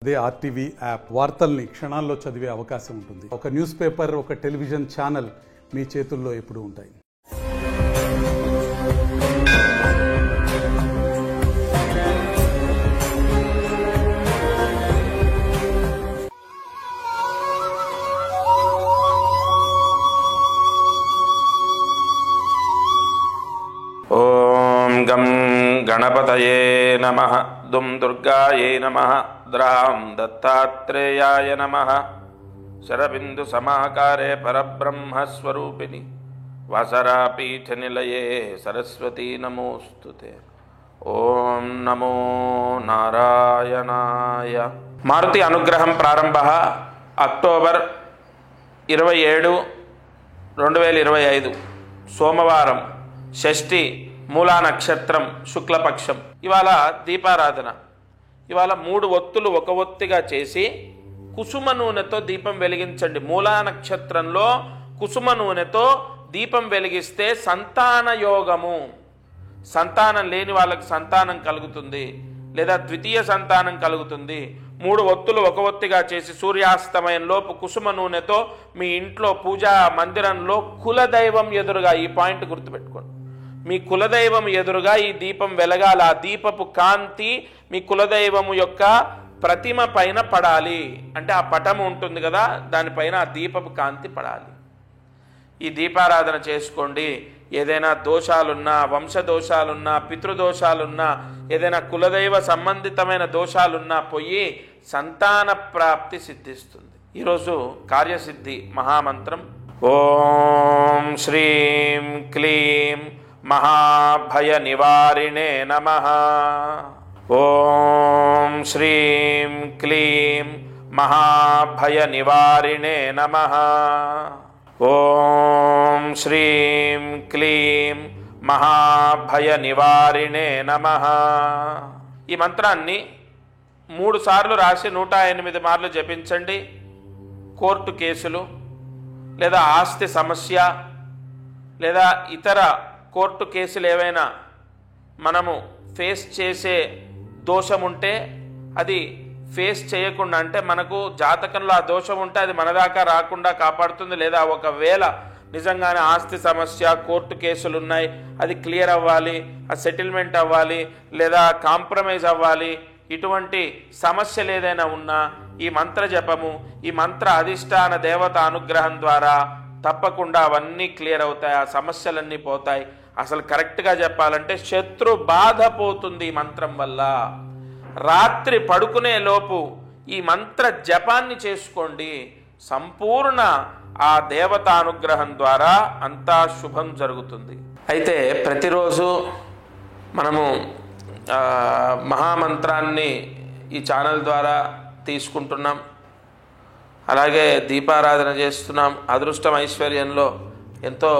అదే RTV app వార్తల్ని క్షణాల్లో చదివే అవకాశం ఉంటుంది. ఒక న్యూస్ పేపర్, ఒక టెలివిజన్ ఛానల్ మీ చేతుల్లో ఎప్పుడూ ఉంటాయి. ఓం గం గణపతయే నమః. దుం దుర్గాయే నమః. ద్రాం దత్తాత్రేయాయ నమః. శరబిందు సమాకారే పరబ్రహ్మస్వరూపిణి వాసరాపీఠ నిలయే సరస్వతీ నమోస్తుతే. ఓం నమో నారాయణాయ. మారుతి అనుగ్రహం ప్రారంభ అక్టోబర్ 27, 2025 సోమవారం, షష్ఠి, మూలా నక్షత్రం, శుక్లపక్షం. ఇవాళ దీపారాధన. ఇవాళ 3 ఒత్తులు ఒక ఒత్తిగా చేసి కుసుమ నూనెతో దీపం వెలిగించండి. మూలా నక్షత్రంలో కుసుమ నూనెతో దీపం వెలిగిస్తే సంతాన యోగము, సంతానం లేని వాళ్ళకి సంతానం కలుగుతుంది, లేదా ద్వితీయ సంతానం కలుగుతుంది. 3 ఒత్తులు ఒక ఒత్తిగా చేసి సూర్యాస్తమయంలోపు కుసుమ నూనెతో మీ ఇంట్లో పూజా మందిరంలో కులదైవం ఎదురుగా, ఈ పాయింట్ గుర్తుపెట్టుకోండి, మీ కులదైవం ఎదురుగా ఈ దీపం వెలగాలి. ఆ దీపపు కాంతి మీ కులదైవము యొక్క ప్రతిమ పైన పడాలి. అంటే ఆ పటము ఉంటుంది కదా, దానిపైన ఆ దీపపు కాంతి పడాలి. ఈ దీపారాధన చేసుకోండి. ఏదైనా దోషాలున్నా, వంశదోషాలున్నా, పితృదోషాలున్నా, ఏదైనా కులదైవ సంబంధితమైన దోషాలున్నా పోయి సంతాన ప్రాప్తి సిద్ధిస్తుంది. ఈరోజు కార్యసిద్ధి మహామంత్రం ఓం శ్రీం క్లీం మహాభయ నివారిణే నమః. ఓం శ్రీం క్లీం మహాభయ నివారిణే నమః. ఓం శ్రీం క్లీం మహాభయ నివారిణే నమః. ఈ మంత్రాన్ని 3 సార్లు రాసి 108 మార్లు జపించండి. కోర్టు కేసులు, లేదా ఆస్తి సమస్య, లేదా ఇతర కోర్టు కేసులు ఏవైనా మనము ఫేస్ చేసే దోషం ఉంటే అది ఫేస్ చేయకుండా, అంటే మనకు జాతకంలో ఆ దోషం ఉంటే అది మన దాకా రాకుండా కాపాడుతుంది. లేదా ఒకవేళ నిజంగానే ఆస్తి సమస్య, కోర్టు కేసులు ఉన్నాయి, అది క్లియర్ అవ్వాలి, ఆ సెటిల్మెంట్ అవ్వాలి, లేదా కాంప్రమైజ్ అవ్వాలి, ఇటువంటి సమస్యలు ఏదైనా ఉన్నా ఈ మంత్ర జపము, ఈ మంత్ర అధిష్టాన దేవత అనుగ్రహం ద్వారా తప్పకుండా అవన్నీ క్లియర్ అవుతాయి. ఆ సమస్యలన్నీ పోతాయి. అసలు కరెక్ట్గా చెప్పాలంటే శత్రు బాధ పోతుంది ఈ మంత్రం వల్ల. రాత్రి పడుకునే లోపు ఈ మంత్ర జపాన్ని చేసుకోండి. సంపూర్ణ ఆ దేవతా అనుగ్రహం ద్వారా అంతా శుభం జరుగుతుంది. అయితే ప్రతిరోజు మనము మహామంత్రాన్ని ఈ ఛానల్ ద్వారా తీసుకుంటున్నాం. అలాగే దీపారాధన చేస్తున్నాం. అదృష్టం ఐశ్వర్యంలో ఎంతో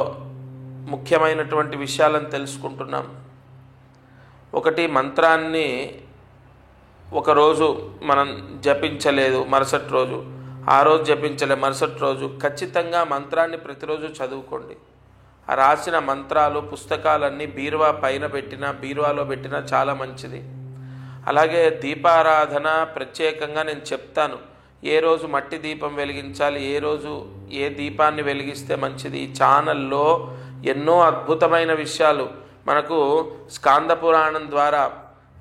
ముఖ్యమైనటువంటి విషయాలను తెలుసుకుంటున్నాం. ఒకటి, మంత్రాన్ని ఒకరోజు మనం జపించలేదు, మరుసటి రోజు, ఆ రోజు జపించలేదు, మరుసటి రోజు ఖచ్చితంగా మంత్రాన్ని ప్రతిరోజు చదువుకోండి. ఆ రాసిన మంత్రాలు పుస్తకాలన్నీ బీరువా పైన పెట్టినా, బీరువాలో పెట్టినా చాలా మంచిది. అలాగే దీపారాధన ప్రత్యేకంగా నేను చెప్తాను. ఏ రోజు మట్టి దీపం వెలిగించాలి, ఏ రోజు ఏ దీపాన్ని వెలిగిస్తే మంచిది. ఈ ఛానల్లో ఎన్నో అద్భుతమైన విషయాలు మనకు స్కాంద పురాణం ద్వారా,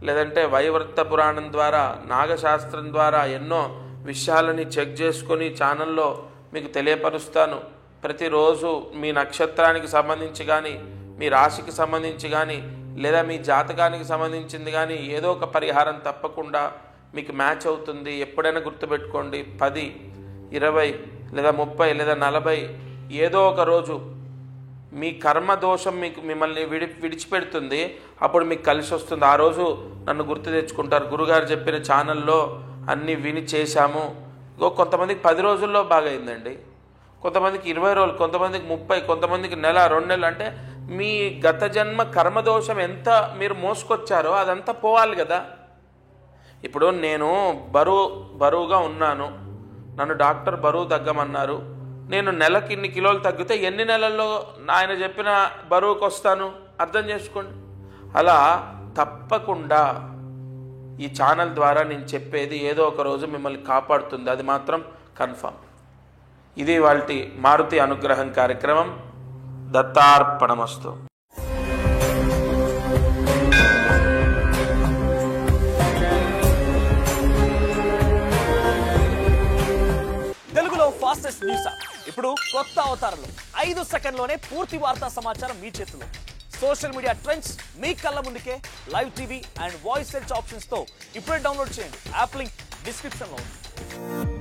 లేదంటే వైవర్త పురాణం ద్వారా, నాగశాస్త్రం ద్వారా ఎన్నో విషయాలని చెక్ చేసుకొని ఛానల్లో మీకు తెలియపరుస్తాను. ప్రతిరోజు మీ నక్షత్రానికి సంబంధించి కానీ, మీ రాశికి సంబంధించి కానీ, లేదా మీ జాతకానికి సంబంధించింది కానీ ఏదో ఒక పరిహారం తప్పకుండా మీకు మ్యాచ్ అవుతుంది. ఎప్పుడైనా గుర్తుపెట్టుకోండి, 10, 20 లేదా 30 లేదా 40 ఏదో ఒక రోజు మీ కర్మదోషం మిమ్మల్ని విడిచిపెడుతుంది. అప్పుడు మీకు కలిసి వస్తుంది. ఆ రోజు నన్ను గుర్తు తెచ్చుకుంటారు. గురుగారు చెప్పిన ఛానల్లో అన్నీ విని చేశాము. కొంతమందికి 10 రోజుల్లో బాగైందండి, కొంతమందికి 20 రోజులు, కొంతమందికి 30, కొంతమందికి నెల, 2 నెలలు. అంటే మీ గత జన్మ కర్మదోషం ఎంత మీరు మోసుకొచ్చారో అదంతా పోవాలి కదా. ఇప్పుడు నేను బరువుగా ఉన్నాను, నన్ను డాక్టర్ బరువు తగ్గమన్నారు. నేను నెలకి ఇన్ని కిలోలు తగ్గితే ఎన్ని నెలల్లో ఆయన చెప్పిన బరువుకు వస్తాను? అర్థం చేసుకోండి. అలా తప్పకుండా ఈ ఛానల్ ద్వారా నేను చెప్పేది ఏదో ఒక రోజు మిమ్మల్ని కాపాడుతుంది, అది మాత్రం కన్ఫర్మ్. ఇది వాల్టి మారుతి అనుగ్రహం కార్యక్రమం. దత్తార్పణమస్తు. తెలుగులో ఫాస్టెస్ట్ న్యూస్ యాప్ ఇప్పుడు కొత్త అవతారంలో 5 సెకండ్లోనే పూర్తి వార్తా సమాచారం మీ చేతిలో. సోషల్ మీడియా ట్రెండ్స్ మీ కళ్ళ ముందుకే live TV and voice search options తో ఇప్పుడే డౌన్లోడ్ చేయండి. యాప్ లింక్ డిస్క్రిప్షన్ లో ఉంది.